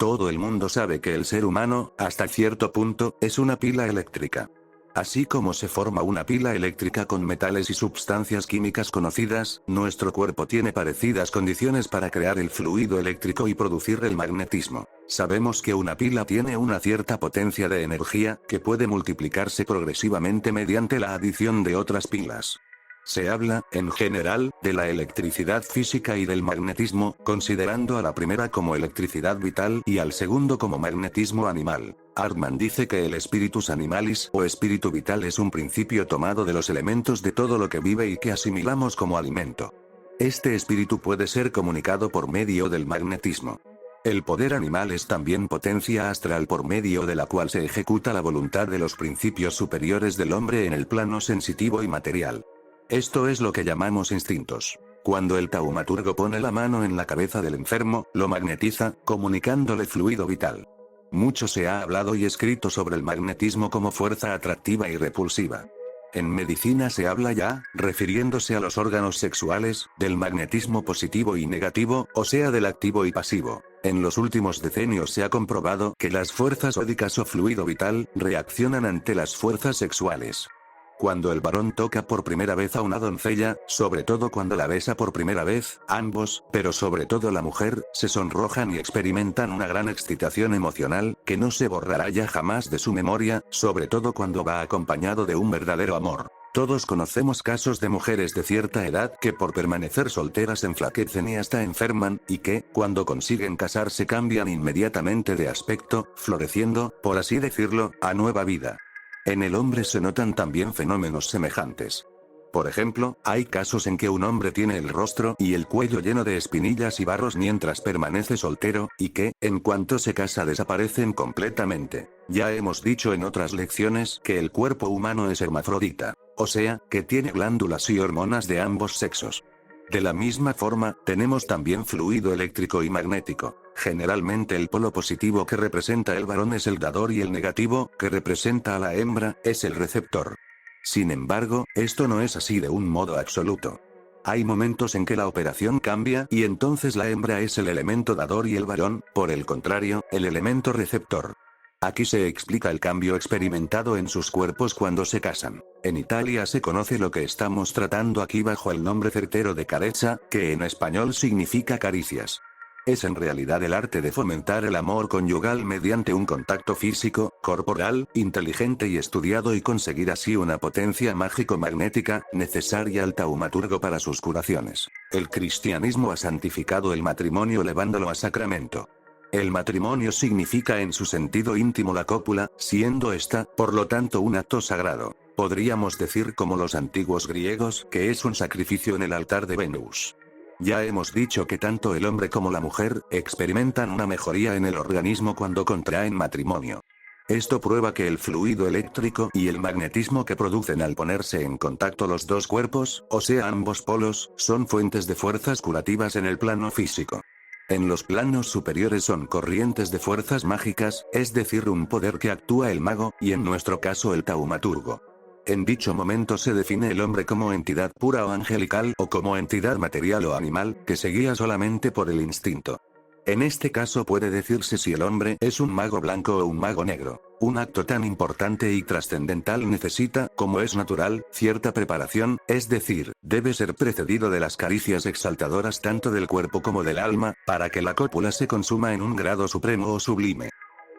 Todo el mundo sabe que el ser humano, hasta cierto punto, es una pila eléctrica. Así como se forma una pila eléctrica con metales y sustancias químicas conocidas, nuestro cuerpo tiene parecidas condiciones para crear el fluido eléctrico y producir el magnetismo. Sabemos que una pila tiene una cierta potencia de energía, que puede multiplicarse progresivamente mediante la adición de otras pilas. Se habla, en general, de la electricidad física y del magnetismo, considerando a la primera como electricidad vital y al segundo como magnetismo animal. Hartmann dice que el spiritus animalis o espíritu vital es un principio tomado de los elementos de todo lo que vive y que asimilamos como alimento. Este espíritu puede ser comunicado por medio del magnetismo. El poder animal es también potencia astral por medio de la cual se ejecuta la voluntad de los principios superiores del hombre en el plano sensitivo y material. Esto es lo que llamamos instintos. Cuando el taumaturgo pone la mano en la cabeza del enfermo, lo magnetiza, comunicándole fluido vital. Mucho se ha hablado y escrito sobre el magnetismo como fuerza atractiva y repulsiva. En medicina se habla ya, refiriéndose a los órganos sexuales, del magnetismo positivo y negativo, o sea del activo y pasivo. En los últimos decenios se ha comprobado que las fuerzas ódicas o fluido vital, reaccionan ante las fuerzas sexuales. Cuando el varón toca por primera vez a una doncella, sobre todo cuando la besa por primera vez, ambos, pero sobre todo la mujer, se sonrojan y experimentan una gran excitación emocional, que no se borrará ya jamás de su memoria, sobre todo cuando va acompañado de un verdadero amor. Todos conocemos casos de mujeres de cierta edad que por permanecer solteras enflaquecen y hasta enferman, y que, cuando consiguen casarse cambian inmediatamente de aspecto, floreciendo, por así decirlo, a nueva vida. En el hombre se notan también fenómenos semejantes. Por ejemplo, hay casos en que un hombre tiene el rostro y el cuello lleno de espinillas y barros mientras permanece soltero, y que, en cuanto se casa desaparecen completamente. Ya hemos dicho en otras lecciones que el cuerpo humano es hermafrodita, o sea, que tiene glándulas y hormonas de ambos sexos. De la misma forma, tenemos también fluido eléctrico y magnético. Generalmente el polo positivo que representa el varón es el dador y el negativo, que representa a la hembra, es el receptor. Sin embargo, esto no es así de un modo absoluto. Hay momentos en que la operación cambia y entonces la hembra es el elemento dador y el varón, por el contrario, el elemento receptor. Aquí se explica el cambio experimentado en sus cuerpos cuando se casan. En Italia se conoce lo que estamos tratando aquí bajo el nombre certero de carezza, que en español significa caricias. Es en realidad el arte de fomentar el amor conyugal mediante un contacto físico, corporal, inteligente y estudiado y conseguir así una potencia mágico-magnética, necesaria al taumaturgo para sus curaciones. El cristianismo ha santificado el matrimonio elevándolo a sacramento. El matrimonio significa en su sentido íntimo la cópula, siendo esta, por lo tanto, un acto sagrado. Podríamos decir como los antiguos griegos, que es un sacrificio en el altar de Venus. Ya hemos dicho que tanto el hombre como la mujer, experimentan una mejoría en el organismo cuando contraen matrimonio. Esto prueba que el fluido eléctrico y el magnetismo que producen al ponerse en contacto los dos cuerpos, o sea ambos polos, son fuentes de fuerzas curativas en el plano físico. En los planos superiores son corrientes de fuerzas mágicas, es decir, un poder que actúa el mago, y en nuestro caso el taumaturgo. En dicho momento se define el hombre como entidad pura o angelical, o como entidad material o animal, que se guía solamente por el instinto. En este caso puede decirse si el hombre es un mago blanco o un mago negro. Un acto tan importante y trascendental necesita, como es natural, cierta preparación, es decir, debe ser precedido de las caricias exaltadoras tanto del cuerpo como del alma, para que la cópula se consuma en un grado supremo o sublime.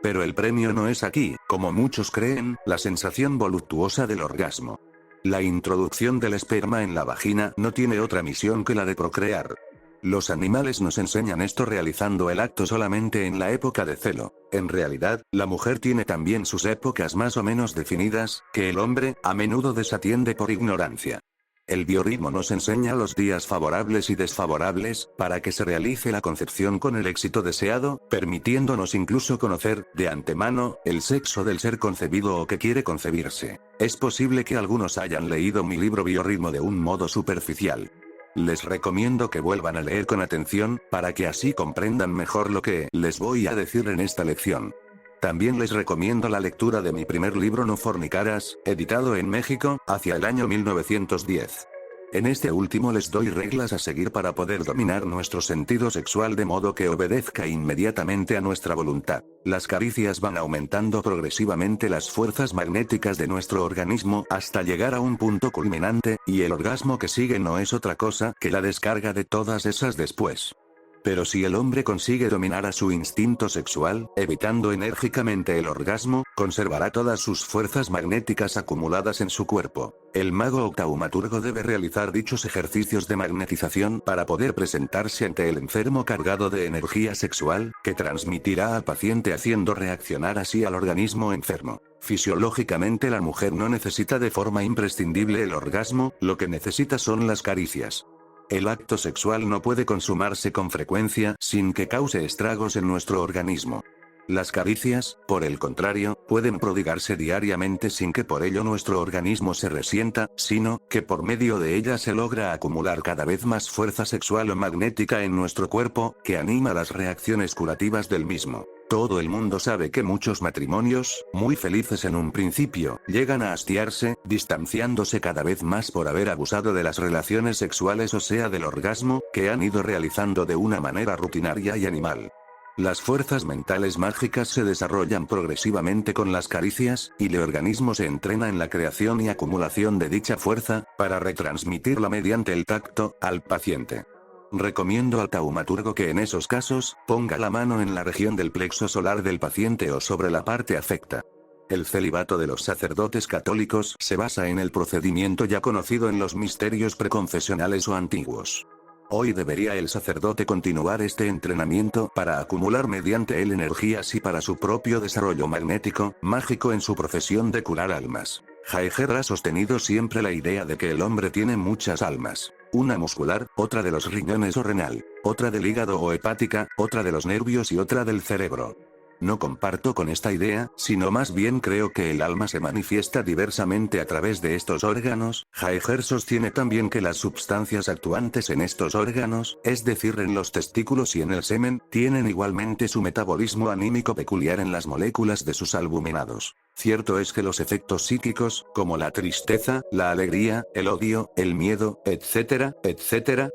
Pero el premio no es aquí, como muchos creen, la sensación voluptuosa del orgasmo. La introducción del esperma en la vagina no tiene otra misión que la de procrear. Los animales nos enseñan esto realizando el acto solamente en la época de celo. En realidad, la mujer tiene también sus épocas más o menos definidas, que el hombre, a menudo desatiende por ignorancia. El biorritmo nos enseña los días favorables y desfavorables, para que se realice la concepción con el éxito deseado, permitiéndonos incluso conocer, de antemano, el sexo del ser concebido o que quiere concebirse. Es posible que algunos hayan leído mi libro Biorritmo de un modo superficial. Les recomiendo que vuelvan a leer con atención, para que así comprendan mejor lo que les voy a decir en esta lección. También les recomiendo la lectura de mi primer libro No fornicaras, editado en México, hacia el año 1910. En este último les doy reglas a seguir para poder dominar nuestro sentido sexual de modo que obedezca inmediatamente a nuestra voluntad. Las caricias van aumentando progresivamente las fuerzas magnéticas de nuestro organismo hasta llegar a un punto culminante, y el orgasmo que sigue no es otra cosa que la descarga de todas esas después. Pero si el hombre consigue dominar a su instinto sexual, evitando enérgicamente el orgasmo, conservará todas sus fuerzas magnéticas acumuladas en su cuerpo. El mago o taumaturgo debe realizar dichos ejercicios de magnetización para poder presentarse ante el enfermo cargado de energía sexual, que transmitirá al paciente haciendo reaccionar así al organismo enfermo. Fisiológicamente la mujer no necesita de forma imprescindible el orgasmo, lo que necesita son las caricias. El acto sexual no puede consumarse con frecuencia sin que cause estragos en nuestro organismo. Las caricias, por el contrario, pueden prodigarse diariamente sin que por ello nuestro organismo se resienta, sino que por medio de ellas se logra acumular cada vez más fuerza sexual o magnética en nuestro cuerpo, que anima las reacciones curativas del mismo. Todo el mundo sabe que muchos matrimonios, muy felices en un principio, llegan a hastiarse, distanciándose cada vez más por haber abusado de las relaciones sexuales, o sea del orgasmo, que han ido realizando de una manera rutinaria y animal. Las fuerzas mentales mágicas se desarrollan progresivamente con las caricias, y el organismo se entrena en la creación y acumulación de dicha fuerza, para retransmitirla mediante el tacto, al paciente. Recomiendo al taumaturgo que en esos casos, ponga la mano en la región del plexo solar del paciente o sobre la parte afecta. El celibato de los sacerdotes católicos se basa en el procedimiento ya conocido en los misterios preconfesionales o antiguos. Hoy debería el sacerdote continuar este entrenamiento para acumular mediante él energías y para su propio desarrollo magnético, mágico en su profesión de curar almas. Jaeger ha sostenido siempre la idea de que el hombre tiene muchas almas. Una muscular, otra de los riñones o renal, otra del hígado o hepática, otra de los nervios y otra del cerebro. No comparto con esta idea, sino más bien creo que el alma se manifiesta diversamente a través de estos órganos. Jaeger sostiene también que las sustancias actuantes en estos órganos, es decir en los testículos y en el semen, tienen igualmente su metabolismo anímico peculiar en las moléculas de sus albuminados. Cierto es que los efectos psíquicos, como la tristeza, la alegría, el odio, el miedo, etcétera,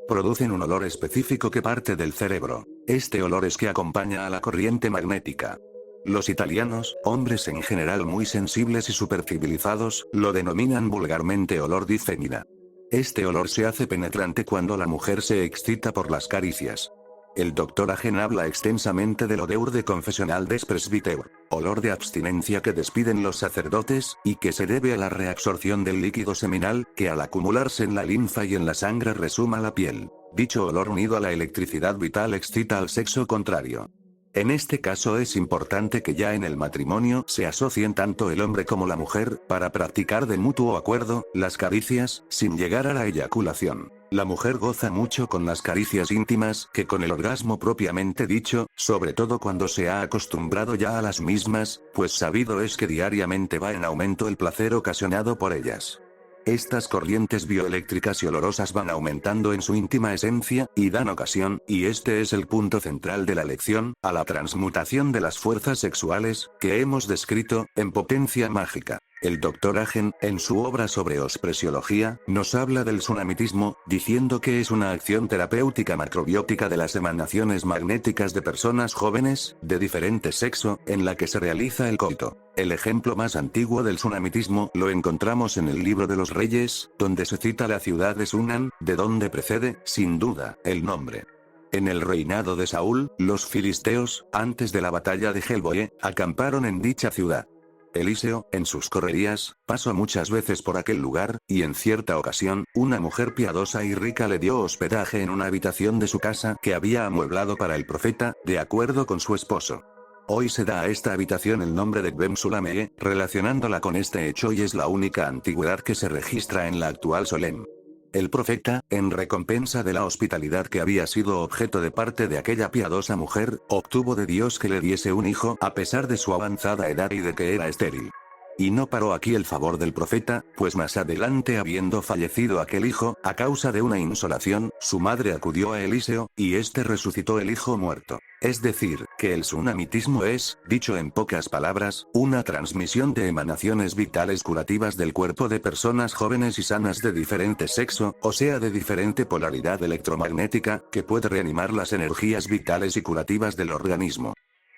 producen un olor específico que parte del cerebro. Este olor es que acompaña a la corriente magnética. Los italianos, hombres en general muy sensibles y supercivilizados, lo denominan vulgarmente olor di femmina. Este olor se hace penetrante cuando la mujer se excita por las caricias. El Dr. Agen habla extensamente del odeur de confesional des presbyteurs, olor de abstinencia que despiden los sacerdotes, y que se debe a la reabsorción del líquido seminal, que al acumularse en la linfa y en la sangre resuma la piel. Dicho olor unido a la electricidad vital excita al sexo contrario. En este caso es importante que ya en el matrimonio se asocien tanto el hombre como la mujer, para practicar de mutuo acuerdo, las caricias, sin llegar a la eyaculación. La mujer goza mucho con las caricias íntimas que con el orgasmo propiamente dicho, sobre todo cuando se ha acostumbrado ya a las mismas, pues sabido es que diariamente va en aumento el placer ocasionado por ellas. Estas corrientes bioeléctricas y olorosas van aumentando en su íntima esencia, y dan ocasión, y este es el punto central de la lección, a la transmutación de las fuerzas sexuales, que hemos descrito, en potencia mágica. El Dr. Agen, en su obra sobre ospresiología, nos habla del tsunamitismo, diciendo que es una acción terapéutica macrobiótica de las emanaciones magnéticas de personas jóvenes, de diferente sexo, en la que se realiza el coito. El ejemplo más antiguo del tsunamitismo lo encontramos en el Libro de los Reyes, donde se cita la ciudad de Sunan, de donde precede, sin duda, el nombre. En el reinado de Saúl, los filisteos, antes de la batalla de Gelboé, acamparon en dicha ciudad. Eliseo, en sus correrías, pasó muchas veces por aquel lugar, y en cierta ocasión, una mujer piadosa y rica le dio hospedaje en una habitación de su casa que había amueblado para el profeta, de acuerdo con su esposo. Hoy se da a esta habitación el nombre de Bem Sulamee, relacionándola con este hecho, y es la única antigüedad que se registra en la actual Solem. El profeta, en recompensa de la hospitalidad que había sido objeto de parte de aquella piadosa mujer, obtuvo de Dios que le diese un hijo a pesar de su avanzada edad y de que era estéril. Y no paró aquí el favor del profeta, pues más adelante, habiendo fallecido aquel hijo, a causa de una insolación, su madre acudió a Eliseo, y éste resucitó el hijo muerto. Es decir, que el sunamitismo es, dicho en pocas palabras, una transmisión de emanaciones vitales curativas del cuerpo de personas jóvenes y sanas de diferente sexo, o sea de diferente polaridad electromagnética, que puede reanimar las energías vitales y curativas del organismo.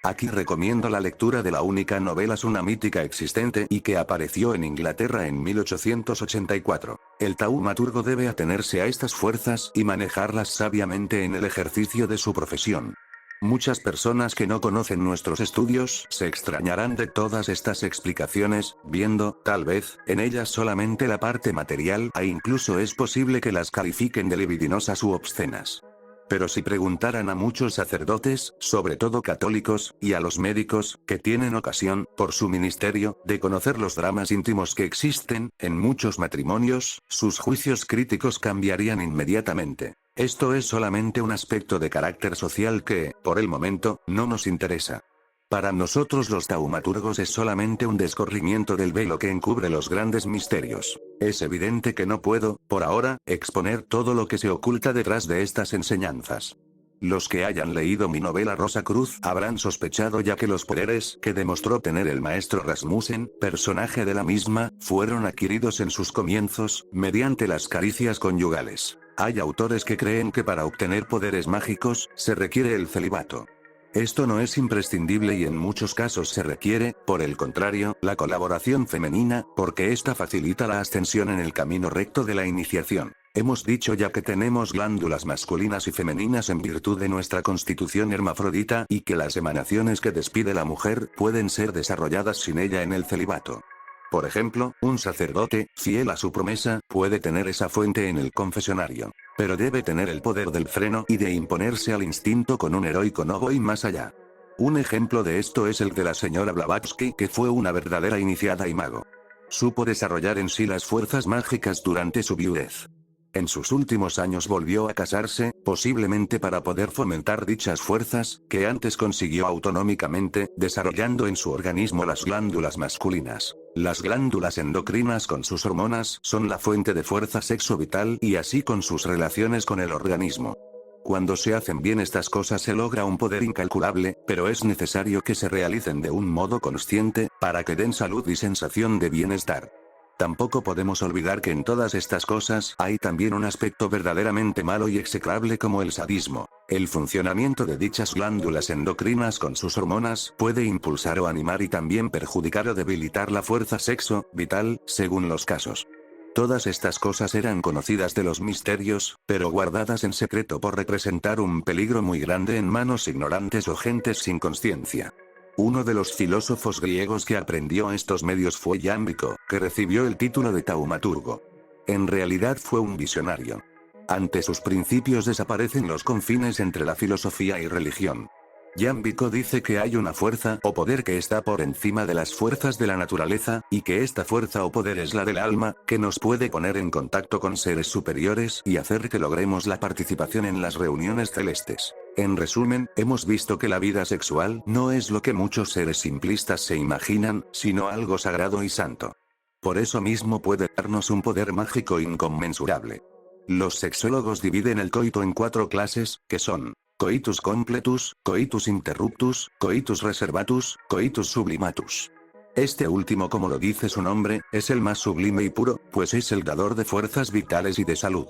Aquí recomiendo la lectura de la única novela sunamítica existente y que apareció en Inglaterra en 1884. El taumaturgo debe atenerse a estas fuerzas y manejarlas sabiamente en el ejercicio de su profesión. Muchas personas que no conocen nuestros estudios se extrañarán de todas estas explicaciones, viendo, tal vez, en ellas solamente la parte material, e incluso es posible que las califiquen de libidinosas u obscenas. Pero si preguntaran a muchos sacerdotes, sobre todo católicos, y a los médicos, que tienen ocasión, por su ministerio, de conocer los dramas íntimos que existen, en muchos matrimonios, sus juicios críticos cambiarían inmediatamente. Esto es solamente un aspecto de carácter social que, por el momento, no nos interesa. Para nosotros los taumaturgos es solamente un descorrimiento del velo que encubre los grandes misterios. Es evidente que no puedo, por ahora, exponer todo lo que se oculta detrás de estas enseñanzas. Los que hayan leído mi novela Rosa Cruz habrán sospechado ya que los poderes que demostró tener el maestro Rasmussen, personaje de la misma, fueron adquiridos en sus comienzos, mediante las caricias conyugales. Hay autores que creen que para obtener poderes mágicos, se requiere el celibato. Esto no es imprescindible y en muchos casos se requiere, por el contrario, la colaboración femenina, porque esta facilita la ascensión en el camino recto de la iniciación. Hemos dicho ya que tenemos glándulas masculinas y femeninas en virtud de nuestra constitución hermafrodita y que las emanaciones que despide la mujer pueden ser desarrolladas sin ella en el celibato. Por ejemplo, un sacerdote, fiel a su promesa, puede tener esa fuente en el confesionario. Pero debe tener el poder del freno y de imponerse al instinto con un heroico no voy más allá. Un ejemplo de esto es el de la señora Blavatsky, que fue una verdadera iniciada y mago. Supo desarrollar en sí las fuerzas mágicas durante su viudez. En sus últimos años volvió a casarse, posiblemente para poder fomentar dichas fuerzas, que antes consiguió autonómicamente, desarrollando en su organismo las glándulas masculinas. Las glándulas endocrinas con sus hormonas son la fuente de fuerza sexo vital y así con sus relaciones con el organismo. Cuando se hacen bien estas cosas se logra un poder incalculable, pero es necesario que se realicen de un modo consciente, para que den salud y sensación de bienestar. Tampoco podemos olvidar que en todas estas cosas hay también un aspecto verdaderamente malo y execrable como el sadismo. El funcionamiento de dichas glándulas endocrinas con sus hormonas puede impulsar o animar y también perjudicar o debilitar la fuerza sexo vital, según los casos. Todas estas cosas eran conocidas de los misterios, pero guardadas en secreto por representar un peligro muy grande en manos ignorantes o gentes sin conciencia. Uno de los filósofos griegos que aprendió estos medios fue Yámbico, que recibió el título de taumaturgo. En realidad fue un visionario. Ante sus principios desaparecen los confines entre la filosofía y religión. Yámbico dice que hay una fuerza o poder que está por encima de las fuerzas de la naturaleza, y que esta fuerza o poder es la del alma, que nos puede poner en contacto con seres superiores y hacer que logremos la participación en las reuniones celestes. En resumen, hemos visto que la vida sexual no es lo que muchos seres simplistas se imaginan, sino algo sagrado y santo. Por eso mismo puede darnos un poder mágico inconmensurable. Los sexólogos dividen el coito en 4 clases, que son: coitus completus, coitus interruptus, coitus reservatus, coitus sublimatus. Este último, como lo dice su nombre, es el más sublime y puro, pues es el dador de fuerzas vitales y de salud.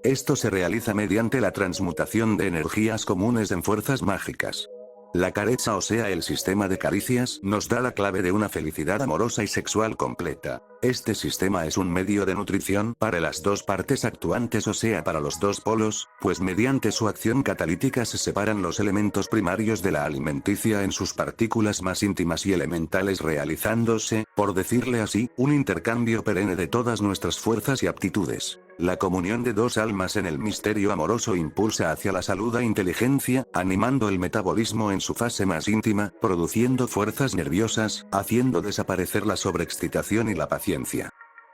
Esto se realiza mediante la transmutación de energías comunes en fuerzas mágicas. La carezza, o sea el sistema de caricias, nos da la clave de una felicidad amorosa y sexual completa. Este sistema es un medio de nutrición para las dos partes actuantes, o sea para los dos polos, pues mediante su acción catalítica se separan los elementos primarios de la alimenticia en sus partículas más íntimas y elementales, realizándose, por decirle así, un intercambio perenne de todas nuestras fuerzas y aptitudes. La comunión de dos almas en el misterio amoroso impulsa hacia la salud e inteligencia, animando el metabolismo en su fase más íntima, produciendo fuerzas nerviosas, haciendo desaparecer la sobreexcitación y la paciencia.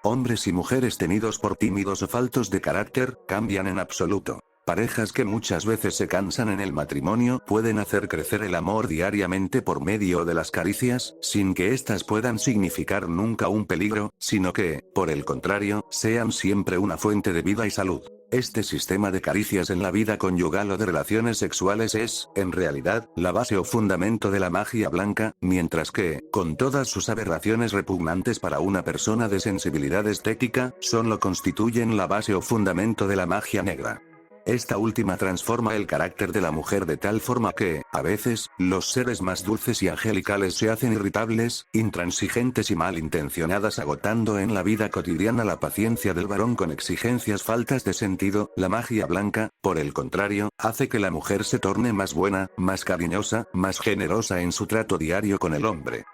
Hombres y mujeres tenidos por tímidos o faltos de carácter, cambian en absoluto. Parejas que muchas veces se cansan en el matrimonio pueden hacer crecer el amor diariamente por medio de las caricias, sin que éstas puedan significar nunca un peligro, sino que, por el contrario, sean siempre una fuente de vida y salud. Este sistema de caricias en la vida conyugal o de relaciones sexuales es, en realidad, la base o fundamento de la magia blanca, mientras que, con todas sus aberraciones repugnantes para una persona de sensibilidad estética, solo constituyen la base o fundamento de la magia negra. Esta última transforma el carácter de la mujer de tal forma que, a veces, los seres más dulces y angelicales se hacen irritables, intransigentes y malintencionadas, agotando en la vida cotidiana la paciencia del varón con exigencias faltas de sentido. La magia blanca, por el contrario, hace que la mujer se torne más buena, más cariñosa, más generosa en su trato diario con el hombre.